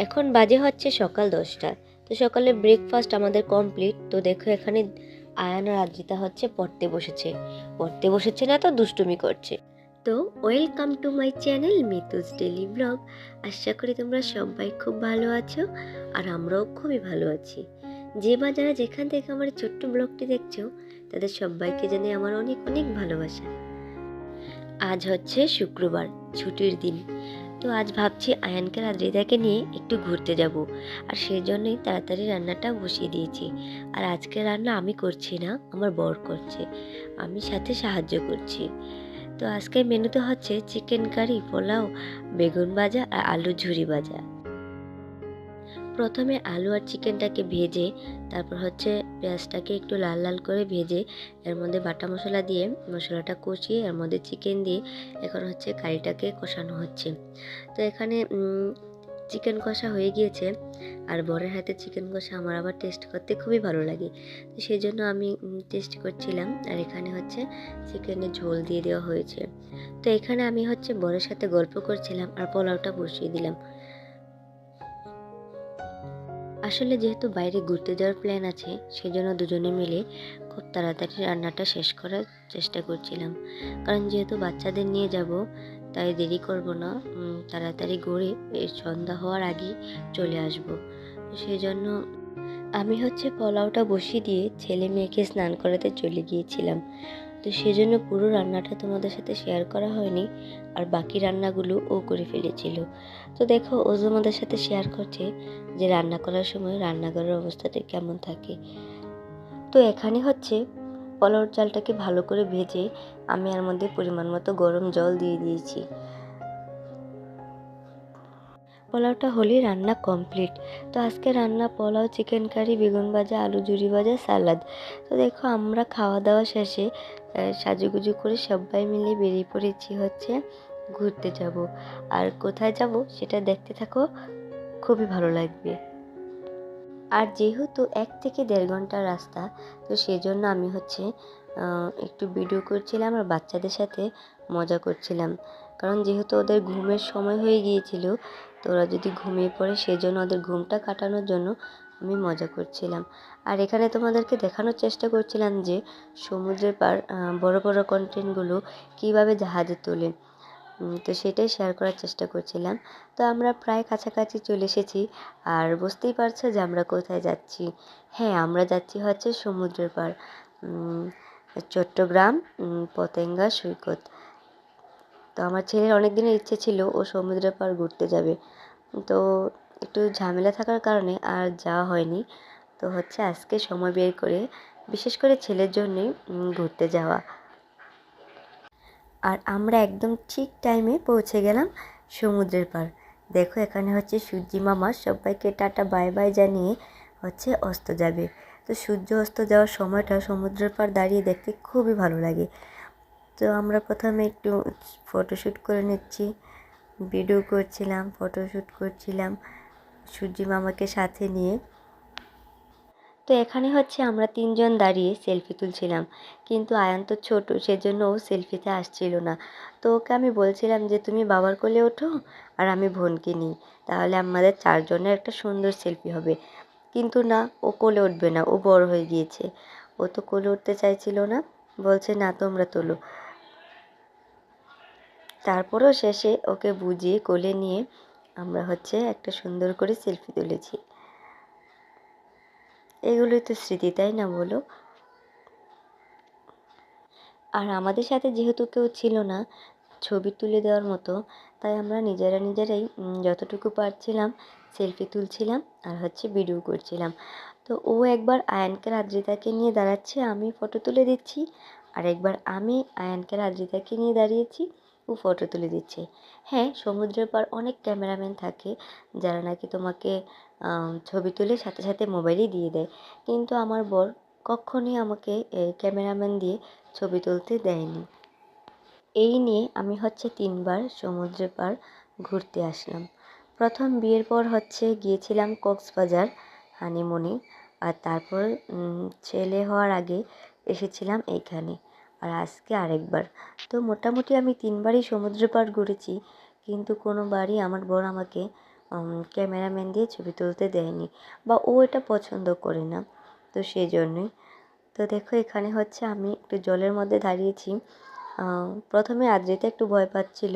এখন বাজে হচ্ছে সকাল 10টা। তো সকালে ব্রেকফাস্ট আমাদের কমপ্লিট। তো দেখো এখানে আয়ান আর আদ্রিতা হচ্ছে পড়তে বসেছে না তো দুষ্টুমি করছে। তো welcome to my channel Mitu's daily vlog. আশা করি তোমরা সবাই খুব ভালো আছো আর আমরাও খুবই ভালো আছি। যে বা যারা যেখান থেকে আমার ছোট্ট ব্লগটি দেখছো তাদের সবাইকে জানাই আমার অনেক অনেক ভালোবাসা। আজ হচ্ছে শুক্রবার, ছুটির দিন। তো আজ ভাবছি আয়ানকে আদ্রিতাকে নিয়ে একটু ঘুরতে যাব, আর সেই জন্যই তাড়াতাড়ি রান্নাটা বসিয়ে দিয়েছি। আর আজকে রান্না আমি করছি না, আমার বর করছে, আমি সাথে সাহায্য করছি। তো আজকের মেনুতে হচ্ছে চিকেন কারি, পোলাও, বেগুন ভাজা আর আলু ঝুরি ভাজা। প্রথমে আলু আর চিকেনটাকে ভেজে তারপর হচ্ছে পেঁয়াজটাকে একটু লাল লাল করে ভেজে এর মধ্যে বাটা মশলা দিয়ে মশলাটা কষিয়ে এর মধ্যে চিকেন দিয়ে এখন হচ্ছে কারিটাকে কষানো হচ্ছে। তো এখানে চিকেন কষা হয়ে গিয়েছে, আর বরের হাতে চিকেন কষা আমার আবার টেস্ট করতে খুবই ভালো লাগে। তো সেই জন্য আমি টেস্ট করছিলাম। আর এখানে হচ্ছে চিকেনের ঝোল দিয়ে দেওয়া হয়েছে। তো এখানে আমি হচ্ছে বরের সাথে গল্প করছিলাম আর পোলাওটা বসিয়ে দিলাম। আসলে যেহেতু বাইরে ঘুরতে যাওয়ার প্ল্যান আছে, সেজন্য দুজনে মিলে খুব তাড়াতাড়ি রান্নাটা শেষ করার চেষ্টা করছিলাম। কারণ যেহেতু বাচ্চাদের নিয়ে যাব, তাই দেরি করব না, তাড়াতাড়ি ঘুরে সন্ধ্যা হওয়ার আগেই চলে আসব। সেই জন্য আমি হচ্ছে পোলাওটা বসিয়ে দিয়ে ছেলে মেয়েকে স্নান করাতে চলে গিয়েছিলাম। তো সেজন্য পুরো রান্নাটা তোমাদের সাথে শেয়ার করা হয়নি, আর বাকি রান্নাগুলো ও করে ফেলেছিল। তো দেখো ও তোমাদের সাথে শেয়ার করছে যে রান্না করার সময় রান্নাঘরের অবস্থাটা কেমন থাকে। তো এখানে হচ্ছে পোলাওর চালটাকে ভালো করে ভেজে আমি এর মধ্যে পরিমাণ মতো গরম জল দিয়ে দিয়েছি। পোলাওটা হলেই রান্না কমপ্লিট। তো আজকে রান্না পোলাও, চিকেন কারি, বেগুন ভাজা, আলু ঝুরি ভাজা, সালাদ। তো দেখো আমরা খাওয়া দাওয়া শেষে সাজুগুজু করে সবাই মিলে বেরিয়ে পড়েছি হচ্ছে ঘুরতে যাব। আর কোথায় যাব সেটা দেখতে থাকো, খুবই ভালো লাগবে। আর যেহেতু 1 থেকে 1.5 ঘন্টার রাস্তা, তো সেই জন্য আমি হচ্ছে একটু ভিডিও করছিলাম আর বাচ্চাদের সাথে মজা করছিলাম। কারণ যেহেতু ওদের ঘুমের সময় হয়ে গিয়েছিল, তো ওরা যদি ঘুমিয়ে পড়ে, সেই জন্য ওদের ঘুমটা কাটানোর জন্য আমি মজা করছিলাম। আর এখানে তোমাদেরকে দেখানোর চেষ্টা করছিলাম যে সমুদ্রের পাড় বড় বড় কন্টেনারগুলো কীভাবে জাহাজে তোলে। তো সেটাই শেয়ার করার চেষ্টা করছিলাম। তো আমরা প্রায় কাছাকাছি চলে এসেছি, আর বুঝতেই পারছো যে আমরা কোথায় যাচ্ছি। হ্যাঁ, আমরা যাচ্ছি হচ্ছে সমুদ্রের পাড়, চট্টগ্রাম পতেঙ্গা সৈকত। তো আমার ছেলের অনেক দিনের ইচ্ছে ছিল ও সমুদ্রের পাড় ঘুরতে যাবে, তো একটু ঝামেলা থাকার কারণে আর যাওয়া হয়নি। তো হচ্ছে আজকে সময় বের করে বিশেষ করে ছেলের জন্যই ঘুরতে যাওয়া। আর আমরা একদম ঠিক টাইমে পৌঁছে গেলাম সমুদ্রের পাড়। দেখো এখানে হচ্ছে সূর্যি মামা সবাইকে টাটা বাই বাই জানিয়ে হচ্ছে অস্ত যাবে। তো সূর্য অস্ত যাওয়ার সময়টা সমুদ্রের পাড় দাঁড়িয়ে দেখতে খুবই ভালো লাগে। তো আমরা প্রথমে একটু ফটোশ্যুট করে নিচ্ছি, ভিডিও করছিলাম, ফটোশ্যুট করছিলাম সূর্যি মামাকে সাথে নিয়ে। তো এখানে হচ্ছে আমরা 3 জন দাঁড়িয়ে সেলফি তুলছিলাম, কিন্তু আয়ান তো ছোট, সেজন্য ও সেলফিতে আসছিল না। তো ওকে আমি বলছিলাম যে তুমি বাবার কোলে ওঠো আর আমি বোনকে নিই, তাহলে আমাদের 4 জনের একটা সুন্দর সেলফি হবে। কিন্তু না, ও কোলে উঠবে না, ও বড় হয়ে গিয়েছে, ও তো কোলে উঠতে চাইছিল না, বলছে না তোমরা তোলো। তারপরেও শেষে ওকে বুঝিয়ে কোলে নিয়ে আমরা হচ্ছে একটা সুন্দর করে সেলফি তুলেছি। এগুলোই তো স্মৃতি, তাই না বলো? আর আমাদের সাথে যেহেতু কেউ ছিল না ছবি তুলে দেওয়ার মতো, তাই আমরা নিজেরাই যতটুকু পারছিলাম সেলফি তুলছিলাম আর হচ্ছে ভিডিও করছিলাম। তো ও একবার আয়ানকে আদ্রিতাকে নিয়ে দাঁড়াচ্ছে, আমি ফটো তুলে দিচ্ছি, আর একবার আমি আয়ানকে আদ্রিতাকে নিয়ে দাঁড়িয়েছি, ও ফটো তুলে দিচ্ছে। হ্যাঁ, সমুদ্রের পাড় অনেক ক্যামেরাম্যান থাকে যারা নাকি তোমাকে ছবি তুলে সাথে সাথে মোবাইলেই দিয়ে দেয়, কিন্তু আমার বর কখনোই আমাকে ক্যামেরাম্যান দিয়ে ছবি তুলতে দেয়নি। এই নিয়ে আমি হচ্ছে 3বার সমুদ্রের পাড় ঘুরতে আসলাম। প্রথম বিয়ের পর হচ্ছে গিয়েছিলাম কক্সবাজার হানিমুনে, আর তারপর ছেলে হওয়ার আগে এসেছিলাম এইখানে। আর আজকে আরেকবার। তো মোটামুটি আমি 3বারই সমুদ্র পাড় ঘুরেছি, কিন্তু কোনোবারই আমার বর আমাকে ক্যামেরাম্যান দিয়ে ছবি তুলতে দেয়নি, বা ও এটা পছন্দ করে না, তো সেই জন্যই। তো দেখো এখানে হচ্ছে আমি একটু জলের মধ্যে দাঁড়িয়েছি। প্রথমে আদ্রিতা একটু ভয় পাচ্ছিল,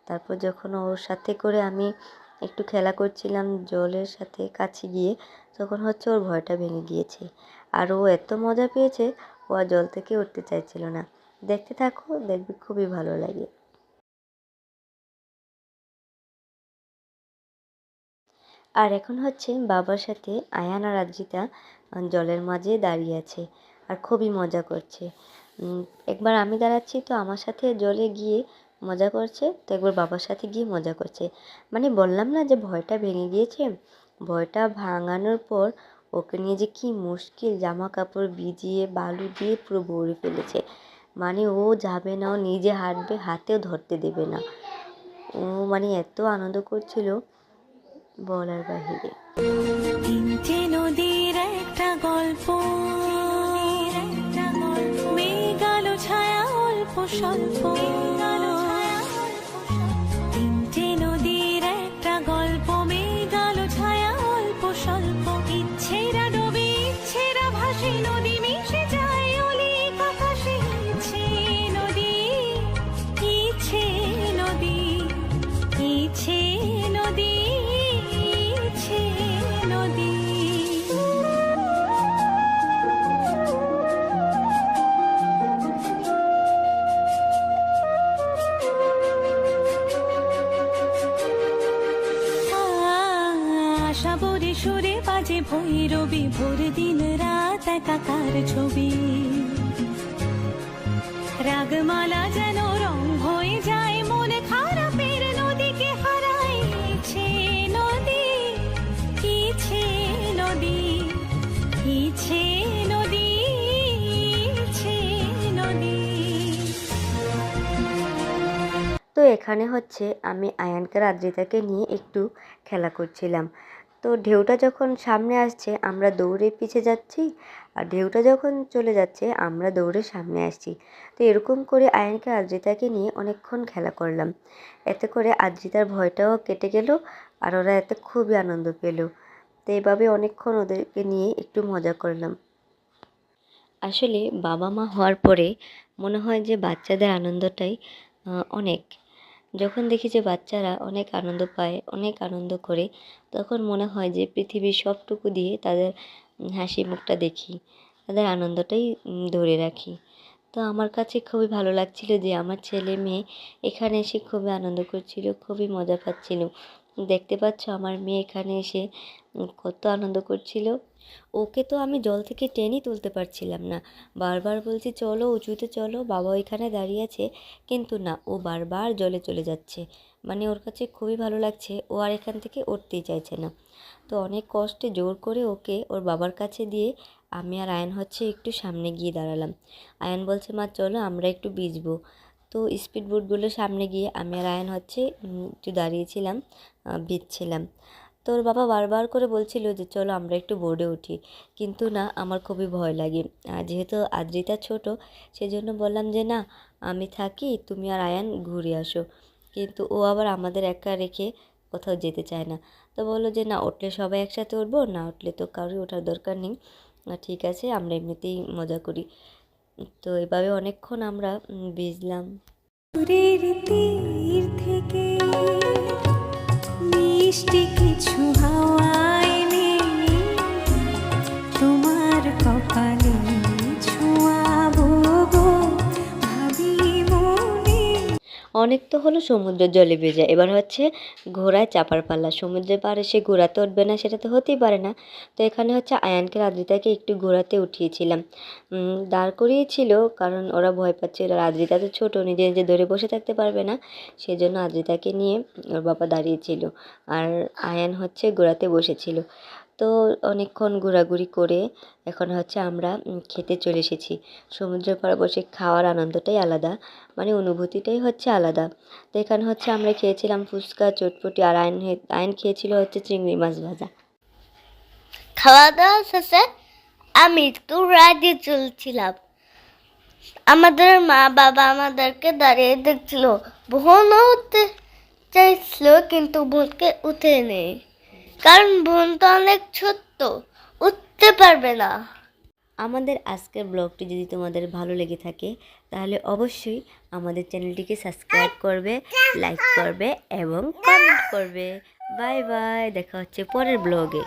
তারপর যখন ওর সাথে করে আমি একটু খেলা করছিলাম জলের সাথে কাছে গিয়ে, তখন হচ্ছে ওর ভয়টা ভেঙে গিয়েছে। আর ও এত মজা পেয়েছে, ও আর জল থেকে উঠতে চাইছিল না। দেখতে থাকো, দেখবে খুবই ভালো লাগে। আর এখন হচ্ছে বাবার সাথে আয়ান আর আদ্রিতা জলের মাঝে দাঁড়িয়ে আছে আর খুবই মজা করছে। একবার আমি দাঁড়াচ্ছি তো আমার সাথে জলে গিয়ে মজা করছে, তো একবার বাবার সাথে গিয়ে মজা করছে। মানে বললাম না যে ভয়টা ভেঙে গিয়েছে। ভয়টা ভাঙানোর পর ওকে নিয়ে যে কি মুশকিল, জামা কাপড় ভিজিয়ে বালু দিয়ে পুরো ভরে ফেলেছে। মানে ও যাবে না, ও নিজে হাঁটবে, হাতেও ধরতে দেবে না। ও মানে এত আনন্দ করছিল বলার বাহিরে। তিনটে নদীর একটা গল্প, মেঘ আলো ছায়া অল্প স্বল্প। তিনটে নদীর একটা গল্প, মেঘ আলো ছায়া অল্প স্বল্প। ইচ্ছেরা ডোবে ইচ্ছেরা ভাসে, নদী মিশে যায় অলিক আকাশে। ইচ্ছে নদী, ইচ্ছে নদী, ইচ্ছে নদী, ইচ্ছে নদী। আশা বরে সুরে বাজে ভৈরবী, ভোর দিন রাত একাকার ছবি। রাগমালা যেন রং হয়ে যায়, মনে খারাপের নদীকে হারায়। ইচ্ছে নদী, ইচ্ছে নদী, ইচ্ছে নদী, ইচ্ছে নদী। তো এখানে হচ্ছে আমি আয়ানকার আদ্রিতাকে নিয়ে একটু খেলা করছিলাম। তো ঢেউটা যখন সামনে আসছে আমরা দৌড়ে পিছে যাচ্ছি, আর ঢেউটা যখন চলে যাচ্ছে আমরা দৌড়ে সামনে আসছি। তো এরকম করে আয়ানকার আদ্রিতাকে নিয়ে অনেকক্ষণ খেলা করলাম। এতে করে আদ্রিতার ভয়টাও কেটে গেল, আর ওরা এতে খুবই আনন্দ পেল। তো এইভাবে অনেকক্ষণ ওদেরকে নিয়ে একটু মজা করলাম। আসলে বাবা মা হওয়ার পরে মনে হয় যে বাচ্চাদের আনন্দটাই অনেক। যখন দেখি যে বাচ্চারা অনেক আনন্দ পায়, অনেক আনন্দ করে, তখন মনে হয় যে পৃথিবীর সবটুকু দিয়ে তাদের হাসি মুখটা দেখি, তাদের আনন্দটাই ধরে রাখি। তো আমার কাছে খুবই ভালো লাগছিল যে আমার ছেলে মেয়ে এখানে এসে খুবই আনন্দ করছিল, খুবই মজা পাচ্ছিল। দেখতে পাচ্ছ আমার মেয়ে এখানে এসে কত আনন্দ করছিল। ওকে তো আমি জল থেকে টেনেই তুলতে পারছিলাম না, বারবার বলছি চলো উঁচুতে চলো, বাবা ওইখানে দাঁড়িয়ে আছে, কিন্তু না, ও বারবার জলে চলে যাচ্ছে। মানে ওর কাছে খুবই ভালো লাগছে, ও আর এখান থেকে উঠতেই চাইছে না। তো অনেক কষ্টে জোর করে ওকে ওর বাবার কাছে দিয়ে আমি আর আয়ান হচ্ছে একটু সামনে গিয়ে দাঁড়ালাম। আয়ান বলছে মা চলো আমরা একটু ভিজবো। তো স্পিড বোটগুলোর সামনে গিয়ে আমি আর আয়ান হচ্ছে একটু দাঁড়িয়েছিলাম, ভিজছিলাম। তো ওর বাবা বারবার করে বলছিল যে চলো আমরা একটু বোর্ডে উঠি, কিন্তু না, আমার খুবই ভয় লাগে। আর যেহেতু আদ্রিতা ছোট, সেজন্য বললাম যে না, আমি থাকি, তুমি আর আয়ান ঘুরে আসো। কিন্তু ও আবার আমাদের একা রেখে কোথাও যেতে চায় না। তো বললো যে না, উঠলে সবাই একসাথে উঠবো, না উঠলে তো কারোর ওঠার দরকার নেই। ঠিক আছে, আমরা এমনিতেই মজা করি। তো এভাবে অনেকক্ষণ আমরা ভিজলাম। দূরের তীর থেকে মিষ্টি কিছু হাওয়া এনে তোমার কপালে ছোঁয়াবো গো, ভাবি মনে। অনেক তো হলো সমুদ্রের জলে ভেজা, এবার হচ্ছে ঘোড়ায় চাপার পাল্লা। সমুদ্রের পাড়ে সে ঘোড়াতে উঠবে না, সেটা তো হতেই পারে না। তো এখানে হচ্ছে আয়ানকে আদ্রিতাকে একটু ঘোড়াতে উঠিয়েছিলাম, দাঁড় করিয়েছিল, কারণ ওরা ভয় পাচ্ছিল। আর আদ্রিতা তো ছোটো, নিজে নিজে ধরে বসে থাকতে পারবে না, সেজন্য আদ্রিতাকে নিয়ে ওর বাবা দাঁড়িয়েছিল, আর আয়ান হচ্ছে ঘোড়াতে বসেছিল। তো অনেকক্ষণ ঘোরাঘুরি করে এখন হচ্ছে আমরা খেতে চলে এসেছি। সমুদ্রের পাড়ে বসে খাওয়ার আনন্দটাই আলাদা, মানে অনুভূতিটাই হচ্ছে আলাদা। তো এখানে হচ্ছে আমরা খেয়েছিলাম ফুচকা, চটপটি, আর আইন খেয়েছিল হচ্ছে চিংড়ি মাছ ভাজা। খাওয়া দাওয়া শেষে আমি একটু রাইডে চলছিলাম। আমাদের মা বাবা আমাদেরকে দাঁড়িয়ে দেখছিল। বোনও উঠতে চাইছিল কিন্তু বোনকে উঠে নেই, কারণ বোন তো অনেক ছোট্ট, উঠতে পারবে না। আমাদের আজকের ব্লগটি যদি তোমাদের ভালো লেগে থাকে তাহলে অবশ্যই আমাদের চ্যানেলটিকে সাবস্ক্রাইব করবে, লাইক করবে এবং কমেন্ট করবে। বাই বাই, দেখা হচ্ছে পরের ব্লগে।